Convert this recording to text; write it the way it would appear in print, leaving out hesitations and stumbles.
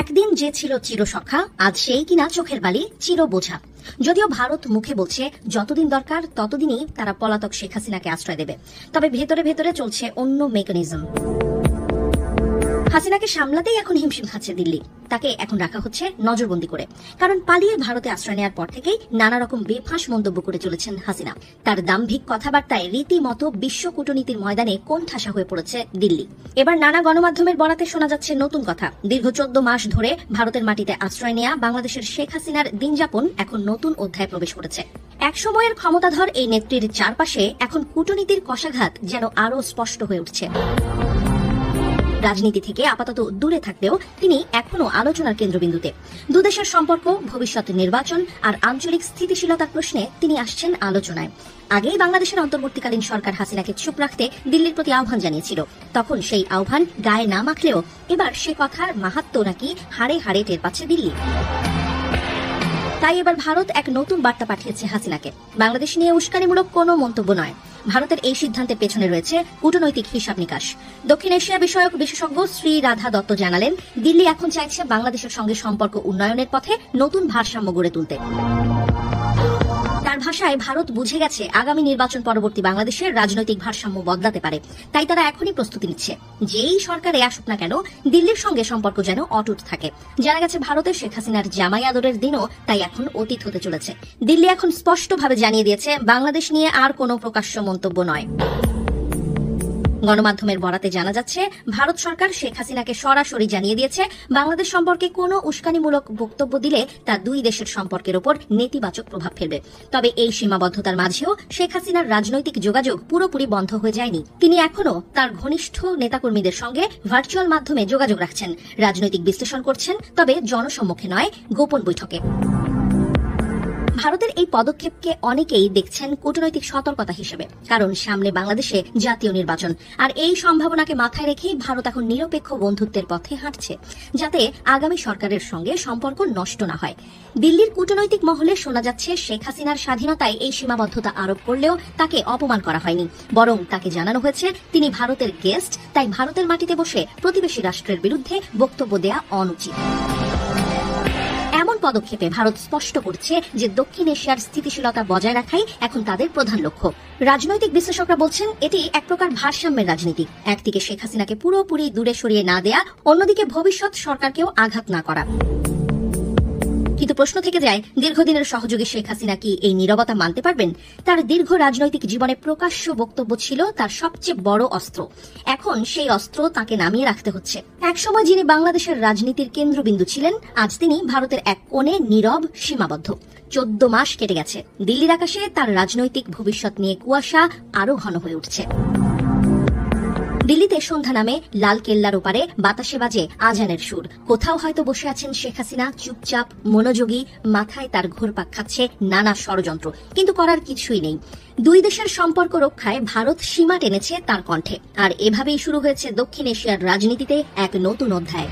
একদিন যে ছিল চিরসখা, আজ সেই কিনা চোখের বালি চির বোঝা। যদিও ভারত মুখে বলছে যতদিন দরকার ততদিনই তারা পলাতক শেখ হাসিনাকে আশ্রয় দেবে, তবে ভেতরে ভেতরে চলছে অন্য মেকানিজম। হাসিনাকে সামলাতেই এখন হিমশিম খাচ্ছে দিল্লি। তাকে এখন রাখা হচ্ছে নজরবন্দি করে, কারণ পালিয়ে ভারতে আশ্রয় নেওয়ার পর থেকেই নানা রকম বেফাঁস মন্তব্য করে চলেছেন হাসিনা। তার দাম্ভিক কথাবার্তায় রীতিমতো বিশ্ব কূটনীতির ময়দানে কোণঠাসা হয়ে পড়েছে দিল্লি। এবার নানা গণমাধ্যমের বরাতে শোনা যাচ্ছে নতুন কথা। দীর্ঘ 14 মাস ধরে ভারতের মাটিতে আশ্রয় নেয়া বাংলাদেশের শেখ হাসিনার দিনযাপন এখন নতুন অধ্যায়ে প্রবেশ করেছে। এক সময়ের ক্ষমতাধর এই নেত্রীর চারপাশে এখন কূটনীতির কষাঘাত যেন আরো স্পষ্ট হয়ে উঠছে। রাজনীতি থেকে আপাতত দূরে থাকলেও তিনি এখনো আলোচনার কেন্দ্রবিন্দুতে। দুদেশের সম্পর্ক, ভবিষ্যৎ নির্বাচন আর আঞ্চলিক স্থিতিশীলতার প্রশ্নে তিনি আসছেন আলোচনায়। আগেই বাংলাদেশের অন্তর্বর্তীকালীন সরকার হাসিনাকে চুপ রাখতে দিল্লির প্রতি আহ্বান জানিয়েছিল। তখন সেই আহ্বান গায়ে না মাখলেও এবার সে কথার মাহাত্ম্য নাকি হাড়ে হাড়ে টের পাচ্ছে দিল্লি। তাই এবার ভারত এক নতুন বার্তা পাঠিয়েছে হাসিনাকে। বাংলাদেশ নিয়ে উস্কানিমূলক কোনো মন্তব্য নয়। ভারতের এই সিদ্ধান্তের পেছনে রয়েছে কূটনৈতিক হিসাব নিকাশ। দক্ষিণ এশিয়া বিষয়ক বিশেষজ্ঞ শ্রী রাধা দত্ত জানালেন, দিল্লি এখন চাইছে বাংলাদেশের সঙ্গে সম্পর্ক উন্নয়নের পথে নতুন ভারসাম্য গড়ে তুলতে। তার ভাষায়, ভারত বুঝে গেছে আগামী নির্বাচন পরবর্তী বাংলাদেশের রাজনৈতিক ভারসাম্য বদলাতে পারে। তাই তারা এখনই প্রস্তুতি নিচ্ছে। যেই সরকারে আসুক না কেন, দিল্লির সঙ্গে সম্পর্ক যেন অটুট থাকে। জানা গেছে ভারতের শেখ হাসিনার জামাই আদরের দিনও তাই এখন অতীত হতে চলেছে। দিল্লি এখন স্পষ্টভাবে জানিয়ে দিয়েছে বাংলাদেশ নিয়ে আর কোনো প্রকাশ্য মন্তব্য নয়। গণমাধ্যমের বরাতে জানা যাচ্ছে, ভারত সরকার শেখ হাসিনাকে সরাসরি জানিয়ে দিয়েছে বাংলাদেশ সম্পর্কে কোনো উস্কানিমূলক বক্তব্য দিলে তা দুই দেশের সম্পর্কের ওপর নেতিবাচক প্রভাব ফেলবে। তবে এই সীমাবদ্ধতার মাঝেও শেখ হাসিনার রাজনৈতিক যোগাযোগ পুরোপুরি বন্ধ হয়ে যায়নি। তিনি এখনো তার ঘনিষ্ঠ নেতাকর্মীদের সঙ্গে ভার্চুয়াল মাধ্যমে যোগাযোগ রাখছেন, রাজনৈতিক বিশ্লেষণ করছেন, তবে জনসম্মুখে নয়, গোপন বৈঠকে। ভারতের এই পদক্ষেপকে অনেকেই দেখছেন কূটনৈতিক সতর্কতা হিসেবে, কারণ সামনে বাংলাদেশে জাতীয় নির্বাচন। আর এই সম্ভাবনাকে মাথায় রেখেই ভারত এখন নিরপেক্ষ বন্ধুত্বের পথে হাঁটছে, যাতে আগামী সরকারের সঙ্গে সম্পর্ক নষ্ট না হয়। দিল্লির কূটনৈতিক মহলে শোনা যাচ্ছে, শেখ হাসিনার স্বাধীনতায় এই সীমাবদ্ধতা আরোপ করলেও তাকে অপমান করা হয়নি, বরং তাকে জানানো হয়েছে তিনি ভারতের গেস্ট, তাই ভারতের মাটিতে বসে প্রতিবেশী রাষ্ট্রের বিরুদ্ধে বক্তব্য দেয়া অনুচিত। এমন পদক্ষেপে ভারত স্পষ্ট করছে যে দক্ষিণ এশিয়ার স্থিতিশীলতা বজায় রাখাই এখন তাদের প্রধান লক্ষ্য। রাজনৈতিক বিশ্লেষকরা বলছেন, এটি এক প্রকার ভারসাম্যের রাজনীতি। একদিকে শেখ হাসিনাকে পুরোপুরি দূরে সরিয়ে না দেয়া, অন্যদিকে ভবিষ্যৎ সরকারকেও আঘাত না করা। কিন্তু প্রশ্ন থেকে যায়, দীর্ঘদিনের সহযোগী শেখ হাসিনা কি এই নীরবতা মানতে পারবেন? তার দীর্ঘ রাজনৈতিক জীবনে প্রকাশ্য বক্তব্য ছিল তার সবচেয়ে বড় অস্ত্র। এখন সেই অস্ত্র তাকে নামিয়ে রাখতে হচ্ছে। একসময় যিনি বাংলাদেশের রাজনীতির কেন্দ্রবিন্দু ছিলেন, আজ তিনি ভারতের এক কোণে নীরব, সীমাবদ্ধ। 14 মাস কেটে গেছে। দিল্লির আকাশে তার রাজনৈতিক ভবিষ্যৎ নিয়ে কুয়াশা আরো ঘন হয়ে উঠছে। দিল্লিতে সন্ধ্যা নামে, লাল কেল্লার ওপারে বাতাসে বাজে আজানের সুর। কোথাও হয়তো বসে আছেন শেখ হাসিনা, চুপচাপ, মনোযোগী, মাথায় তার ঘুরপাক খাচ্ছে নানা ষড়যন্ত্র, কিন্তু করার কিছুই নেই। দুই দেশের সম্পর্ক রক্ষায় ভারত সীমা টেনেছে তার কণ্ঠে। আর এভাবেই শুরু হয়েছে দক্ষিণ এশিয়ার রাজনীতিতে এক নতুন অধ্যায়।